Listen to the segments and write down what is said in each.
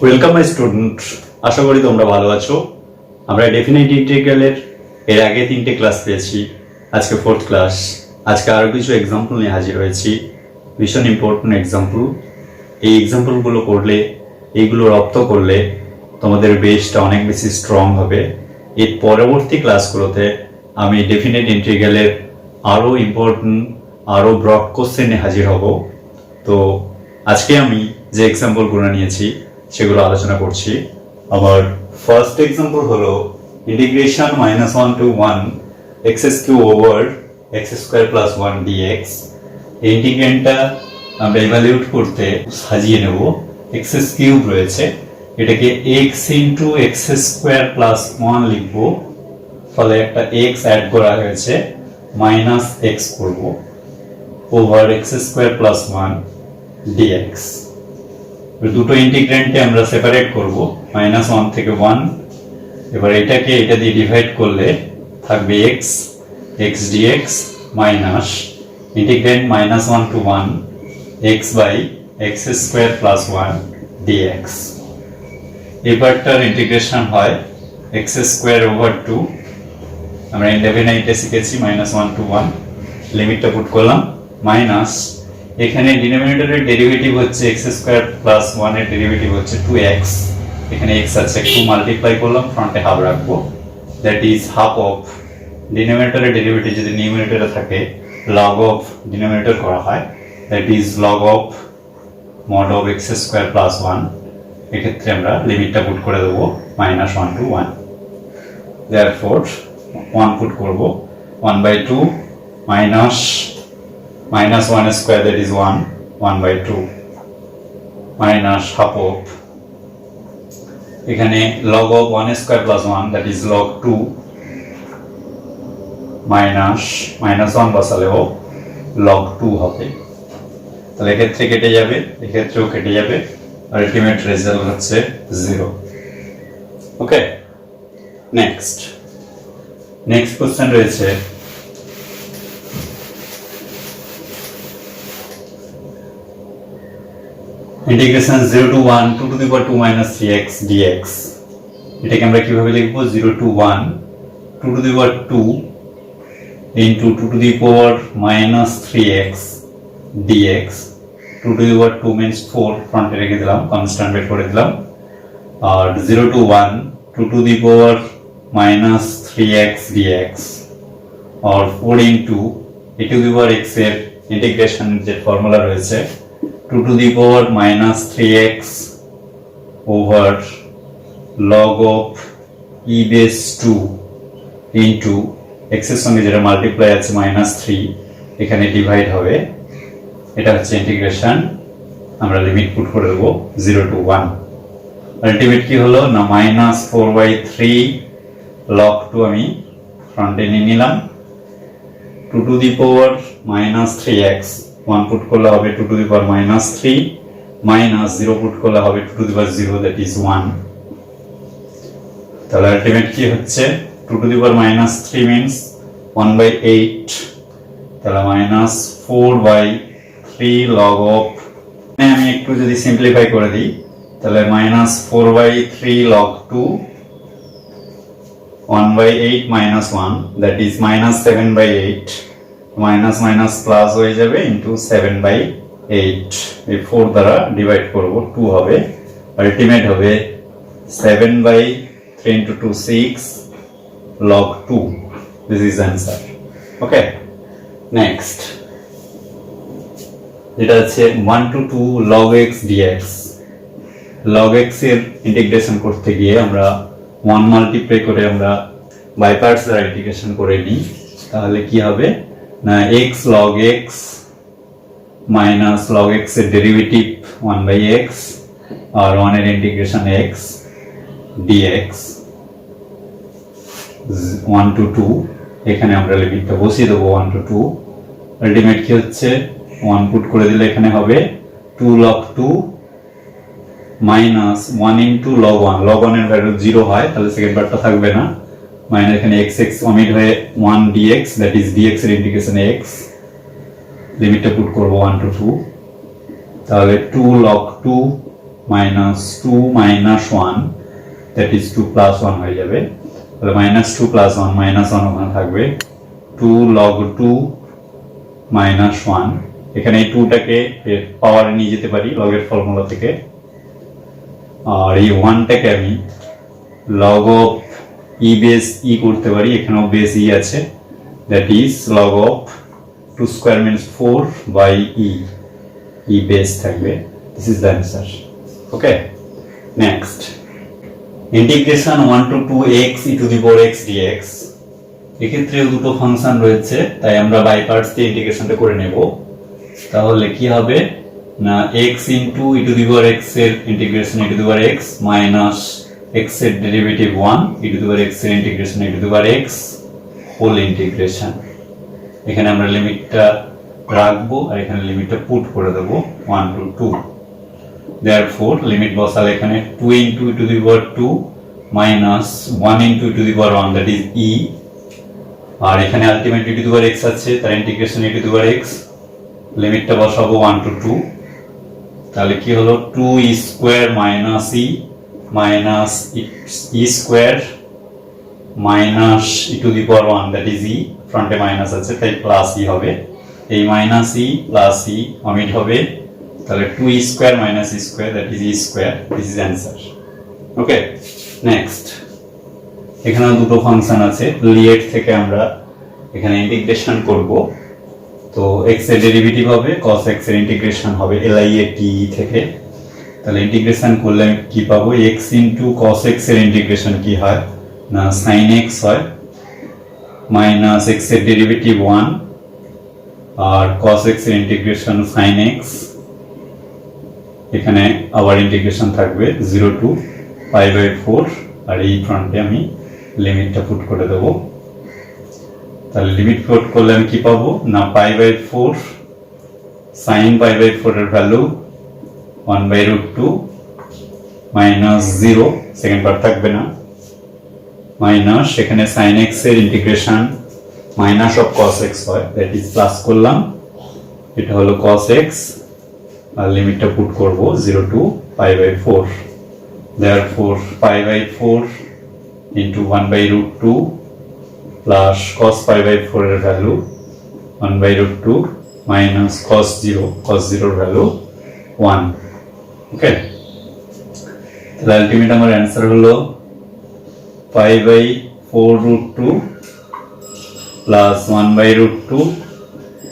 Welcome my student, আশা করি তোমরা ভালো আছো। আমরা ডেফিনাইট ইন্টিগ্রালের এর আগে 3টে ক্লাস পেয়েছি, আজকে 4th ক্লাস। আজকে আরও কিছু এক্সাম্পল নিয়ে হাজির হয়েছি, ভীষণ ইম্পর্টেন্ট এক্সাম্পল। এই এক্সাম্পলগুলো করলে, এইগুলো রপ্ত করলে তোমাদের বেসটা অনেক বেশি স্ট্রং হবে। এর পরবর্তী ক্লাসগুলোতে আমি ডেফিনাইট ইন্টিগ্রালের আরও ইম্পর্টেন্ট, আরও ব্রড কোশ্চেন নিয়ে হাজির হব। তো আজকে আমি যে এক্সাম্পলগুলো নিয়েছি সেগুলো আলোচনা করছি। আমার ফার্স্ট এক্সাম্পল হলো integration -1 to 1 x³ over x² + 1 dx। এই ইন্টিগ্রেন্ডটা আমরা ইভ্যালুয়েট করতে সাজিয়ে নেব। x³ রয়েছে, এটাকে x * x² + 1 লিখব, ফলে একটা x অ্যাড করা হয়েছে, -x করব ওভার x² + 1 dx। দুটো ইন্টিগ্রেন্টকে আমরা সেপারেট করব, -1 থেকে 1। এবার এটাকে এটা দিয়ে ডিভাইড করলে থাকবে x dx minus integral -1 to 1 x/x² + 1 dx। এবারটার ইন্টিগ্রেশন হয় x² ওভার 2। আমরা ইনডেফিনাইটে শিখেছি -1 to 1, লিমিটটা পুট করলাম, মাইনাস এখানে ডিনোমিনেটরের ডেরিভেটিভ হচ্ছে x² + 1 এর ডেরিভেটিভ হচ্ছে 2x। এখানে x আছে, 2 মাল্টিপ্লাই করলাম, ফ্রন্টে হাফ রাখবো, দ্যাট ইজ হাফ অফ ডিনোমিনেটরের ডেরিভেটিভ যদি নিউমিনেটরে থাকে লগ অফ ডিনোমিনেটর করা হয়, that is log of mod of x² + 1। এক্ষেত্রে আমরা লিমিটটা পুট করে দেবো -1 to 1। দেয়ারফর 1 পুট করব, 1/2 minus -1² that is 1/2 minus half of এখানে log of 1² + 1 that is log 2 minus -1 বসালেও log 2 হবে। তাহলে এক্ষেত্রে কেটে যাবে, এক্ষেত্রেও কেটে যাবে, আলটিমেট রেজাল্ট হচ্ছে 0। ওকে, নেক্সট কোশ্চেন রয়েছে integration 0 to 1 2 to the power 2 - 3x dx। এটাকে আমরা কিভাবে লিখব? 0 to 1 2 to the power 2 into 2 to the power -3x dx। 2 to the power 2 means 4, ফ্রন্টে রেখে দিলাম, কনস্ট্যান্ট বের করে দিলাম। আর 0 to 1 2 to the power -3x dx আর 4 into e to the power x এর ইন্টিগ্রেশন যে ফর্মুলা রয়েছে 2 to the power -3x over log of e base 2 into x এর সঙ্গে যেটা মাল্টিপ্লাই আছে -3, এখানে ডিভাইড হবে। এটা হচ্ছে ইন্টিগ্রেশন। আমরা লিমিট পুট করে দেবো 0 to 1। আলটিমেট কি হলো না, -4/3 log 2 আমি ফ্রন্টে নিয়ে নিলাম, 2 to the power -3x 1 put করলে হবে 2 to the power -3 minus 0 put করলে হবে 2 to the power 0 that is 1। তাহলে আলটিমেট কি হচ্ছে 2 to the power -3 means 1/8, তাহলে -4/3 log of, আমি একটু যদি সিম্পলিফাই করে দিই তাহলে -4/3 log 2 1/8 - 1 that is -7/8, minus minus plus হয়ে যাবে ইন্টু 7/8। এই 4 দ্বারা ডিভাইড করব, 2 হবে, আলটিমেট হবে 7/3 into 2 6 log 2। This is answer. Okay, next এটা হচ্ছে 1 to 2 log x dx। log x এর ইন্টিগ্রেশন করতে গিয়ে আমরা 1 মাল্টিপ্লাই করে আমরা বাই পার্টস দ্বারা ইন্টিগ্রেশন করে নিই, তাহলে কি হবে না x log x minus log x এর ডেরিভেটিভ 1/x আর 1 এর ইন্টিগ্রেশন x dx 1 to 2। এখানে আমরা লিমিটটা বসিয়ে দেবো 1 to 2। আলটিমেট কি হচ্ছে 1 পুট করে দিলে এখানে হবে 2 log 2 minus 1 into log 1। log 1 এর ভ্যালু 0 হয়, তাহলে সেকেন্ড পার্টটা থাকবে না, মাইনাস এখানে x অমিট হয়ে 1 dx that is dx এর ইন্টিগ্রেশন x, লিমিটটা পুট করব 1 to 2, তাহলে 2 log 2 -2 -1 দ্যাট ইজ 2 + 1 হয়ে যাবে। তাহলে -2 + 1 -1 ওখানে থাকবে 2 log 2 -1। এখানে এই 2টাকে পাওয়ারে নিয়ে যেতে পারি লগের ফর্মুলা থেকে, আর এই 1টাকে আমি log of e base e করতে পারি, এখানেও বেস e আছে, that is log of 2 square means 4 by e base থাকবে। This is the answer. Okay, next integration 1 to 2x e to the power x dx। এক্ষেত্রে দুটো function রয়েছে, তাই আমরা বাই পার্টস দিয়ে ইন্টিগ্রেশনটা করে নেব। তাহলে কি হবে না, x into e to the power x এর integration e to the power x minus x এর derivative 1 e to the power x এর integration e to the power x whole integration. এখানে আমরা লিমিটটা রাখবো আর এখানে লিমিটটা পুট করে দেব 1 to 2। therefore লিমিট বসালে এখানে 2 into e to the power 2 minus 1 into e to the power 1 that is e, আর এখানে ultimate e to the power x আছে, তার integration e to the power x, লিমিটটা বসাবো 1 to 2। তাহলে কি হলো 2e square minus e minus e square minus e to the power 1 that is e, ফ্রন্টে minus আছে তাই প্লাস e হবে। এই minus e plus e omit হবে, তাহলে 2e square minus e square that is e square. This is answer. Okay, next এখানে দুটো function আছে, লিয়েট থেকে আমরা এখানে ইন্টিগ্রেশন করব। তো x এর ডেরিভেটিভ হবে cos x এর ইন্টিগ্রেশন হবে liat থেকে। তাহলে ইন্টিগ্রেশন করলে আমি কি পাবো, x ইনটু cos x এর ইন্টিগ্রেশন কি হয় না sin x হয়, মাইনাস x এর ডেরিভেটিভ 1 আর cos x এর ইন্টিগ্রেশন sin x, এখানে আবার ইন্টিগ্রেশন থাকবে 0 টু π/4, আর এই ফ্রন্টে আমি লিমিটটা পুট করে দেব। তাহলে লিমিট পুট করলে আমি কি পাবো না π/4 sin π/4 এর ভ্যালু 1/√2 মাইনাস 0, সেকেন্ড পার্ট থাকবে না, মাইনাস এখানে sin x এর integration minus of cos x হয়, দ্যাট ইজ প্লাস করলাম, এটা হলো cos x আর লিমিটটা পুট করব 0 two π/4। therefore π/4 into 1/√2 plus cos π/4 এর ভ্যালু 1/√2 minus cos 0 এর ভ্যালু 1। ওকে, তাহলে আলটিমেট আমার অ্যান্সার হলো π/4√2 plus 1/√2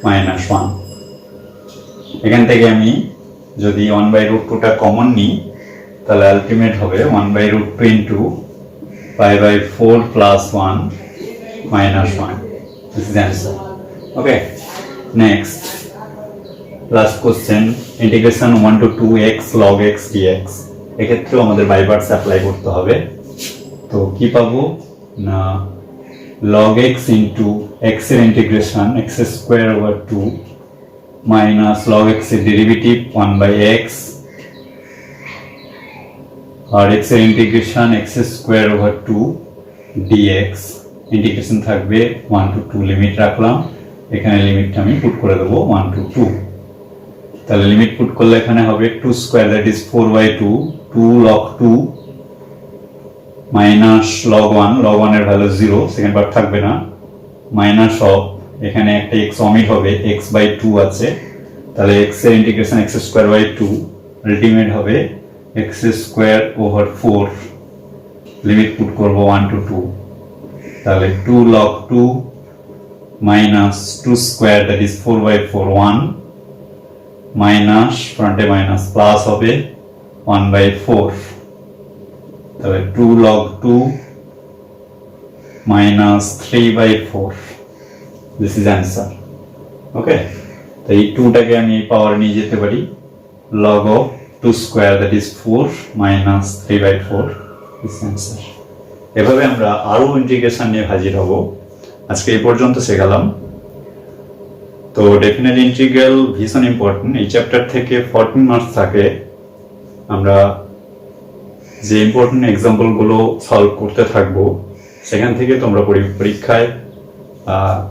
minus 1। এখান থেকে আমি যদি 1/√2টা কমন নিই তাহলে আলটিমেট হবে 1/√2 into π/4 plus 1 minus 1। This is the answer. Okay, next last question, integration 1 to 2x log x dx। এক্ষেত্রেও আমাদের বাই পার্টস অ্যাপ্লাই করতে হবে। তো কি পাবো না log x into x এর integration x square over 2 minus log x এর ডেরিভেটিভ 1/x আর x এর integration x square over 2 dx, integration থাকবে 1 to 2, লিমিট রাখলাম, এখানে লিমিটটা আমি পুট করে দেবো 1 to 2। তাহলে লিমিট পুট করলে এখানে হবে 2 square that is 4/2 2 log 2 minus log 1 এর ভ্যালু 0, সেকেন্ড পার্ট থাকবে না, মাইনাস অফ এখানে একটা x অমিট হবে x/2 আছে, তাহলে x এর integration x square by 2 ultimate হবে x square over 4, limit put করব 1 to 2। তাহলে 2 log 2 minus 2 square that is 4/4 1 minus ফ্রন্টে মাইনাস প্লাস হবে 1/4, তাহলে 2 log 2 minus 3/4। This is answer. Okay, তো এই 2টাকে আমি এই পাওয়ার নিয়ে যেতে পারি, log of 2 square that is 4 minus 3/4। This answer. এভাবে আমরা আরো ইন্টিগ্রেশন নিয়ে হাজির হব। আজকে এই পর্যন্ত শেখালাম। তো ডেফিনেট ইন্টিগ্রাল ভীষণ ইম্পর্টেন্ট, এই চ্যাপ্টার থেকে 14 মার্কস থাকে। আমরা যে ইম্পর্টেন্ট এক্সাম্পলগুলো সলভ করতে থাকবো সেখান থেকে তোমরা পরীক্ষায়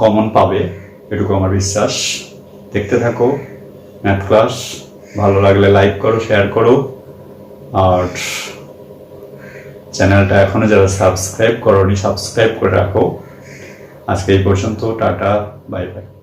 কমন পাবে, এটুকু আমার বিশ্বাস। দেখতে থাকো ম্যাথ ক্লাস, ভালো লাগলে লাইক করো, শেয়ার করো, আর চ্যানেলটা এখনো যারা সাবস্ক্রাইব করোনি সাবস্ক্রাইব করে রাখো। আজকে এই পর্যন্ত, টাটা, বাই বাই।